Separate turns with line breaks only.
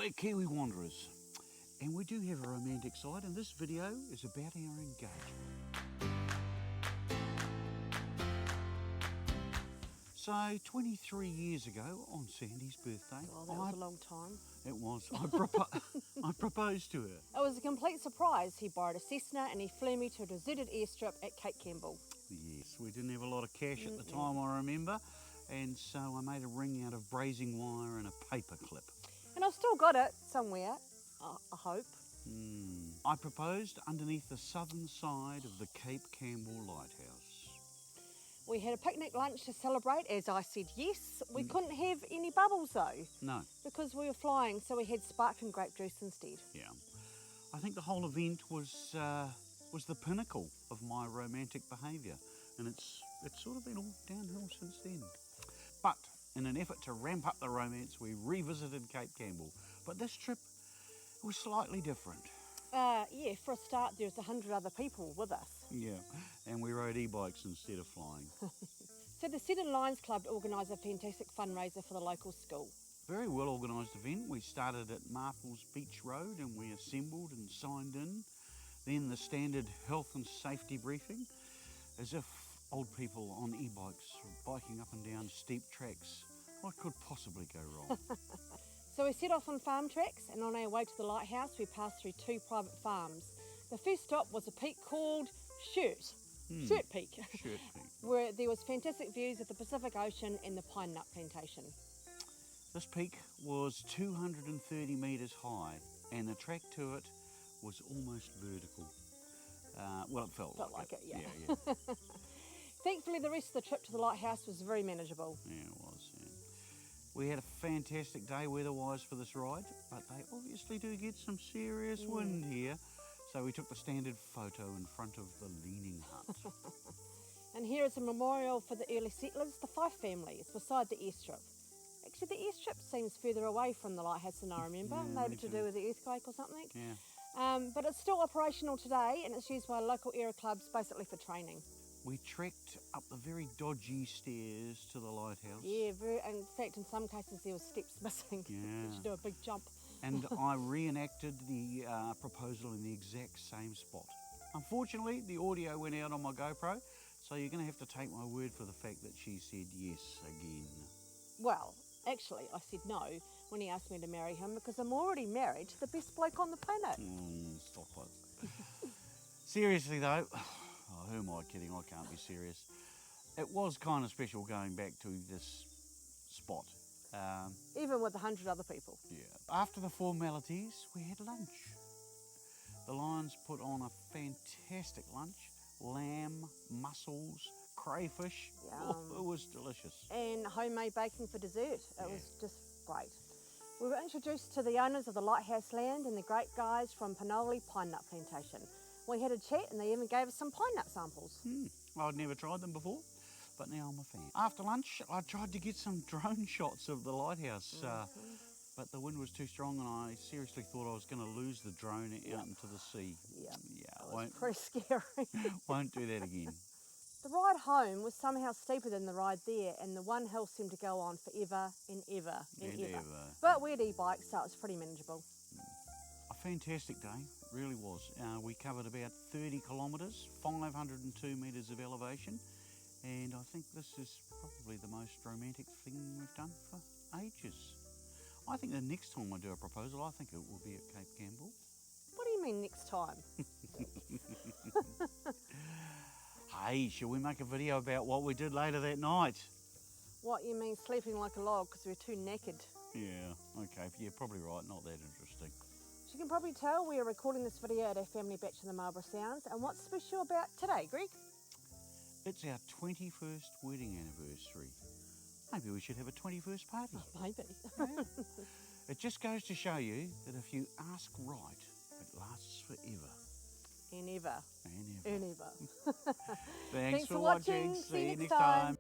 we're Kiwi Wanderers, and we do have a romantic side, and this video is about our engagement. So, 23 years ago, on Sandy's birthday...
Oh, that was a long time.
It was. I proposed to her.
It was a complete surprise. He borrowed a Cessna and he flew me to a deserted airstrip at Cape Campbell.
Yes, we didn't have a lot of cash at the time, I remember, and so I made a ring out of brazing wire and a paper clip.
And I've still got it somewhere, I hope.
I proposed underneath the southern side of the Cape Campbell lighthouse.
We had a picnic lunch to celebrate, as I said yes. We couldn't have any bubbles though.
No.
Because we were flying, so we had sparkling grape juice instead.
Yeah. I think the whole event was the pinnacle of my romantic behaviour, and it's sort of been all downhill since then. But in an effort to ramp up the romance, we revisited Cape Campbell. But this trip was slightly different.
Yeah, for a start, there's 100 other people with us.
Yeah, and we rode e-bikes instead of flying.
So the Seddon Lions Club organised a fantastic fundraiser for the local school.
Very well organised event. We started at Marples Beach Road and we assembled and signed in. Then the standard health and safety briefing, as if old people on e-bikes biking up and down steep tracks. What could possibly go wrong?
So we set off on farm tracks, and on our way to the lighthouse we passed through 2 private farms. The first stop was a peak called Shirt Peak,
Shirt Peak.
where there was fantastic views of the Pacific Ocean and the pine nut plantation.
This peak was 230 metres high, and the track to it was almost vertical. Well, it felt like it.
Yeah.
Yeah.
Thankfully, the rest of the trip to the lighthouse was very manageable.
Yeah, it was, yeah. We had a fantastic day weather-wise for this ride, but they obviously do get some serious wind here, so we took the standard photo in front of the leaning hut.
And here is a memorial for the early settlers, the Fife family. It's beside the airstrip. Actually, the airstrip seems further away from the lighthouse than I remember,
Yeah,
maybe
me
to
too.
do with the earthquake or something.
Yeah.
But it's still operational today, and it's used by local area clubs basically for training.
We trekked up the very dodgy stairs to the lighthouse.
Yeah, in fact, in some cases there were steps missing.
Yeah.
You should do a big jump.
And I reenacted the proposal in the exact same spot. Unfortunately, the audio went out on my GoPro, so you're going to have to take my word for the fact that she said yes again.
Well, actually, I said no when he asked me to marry him because I'm already married to the best bloke on the planet.
Stop it. Seriously though, who am I kidding? I can't be serious. It was kind of special going back to this spot.
Even with 100 other people.
Yeah. After the formalities, we had lunch. The Lions put on a fantastic lunch. Lamb, mussels, crayfish. Oh, it was delicious.
And homemade baking for dessert. It was just great. We were introduced to the owners of the lighthouse land and the great guys from Pinoli Pine Nut Plantation. We had a chat and they even gave us some pine nut samples.
I'd never tried them before, but now I'm a fan. After lunch, I tried to get some drone shots of the lighthouse, but the wind was too strong and I seriously thought I was going to lose the drone out into the sea.
Yeah,
it
was pretty scary.
Won't do that again.
The ride home was somehow steeper than the ride there, and the one hill seemed to go on forever and ever and ever. But we had e-bikes, so it was pretty manageable.
A fantastic day, really was. We covered about 30 kilometres, 502 metres of elevation, and I think this is probably the most romantic thing we've done for ages. I think the next time I do a proposal, I think it will be at Cape Campbell.
What do you mean next time?
Hey, shall we make a video about what we did later that night?
What, you mean sleeping like a log because we were too knackered?
Yeah, okay, you're probably right, not that interesting.
As you can probably tell, we are recording this video at our family batch in the Marlborough Sounds. And what's special about today, Greg?
It's our 21st wedding anniversary. Maybe we should have a 21st party.
Oh, maybe.
Yeah. It just goes to show you that if you ask right, it lasts forever.
And ever.
And ever.
And ever.
Thanks for watching.
See you next
time.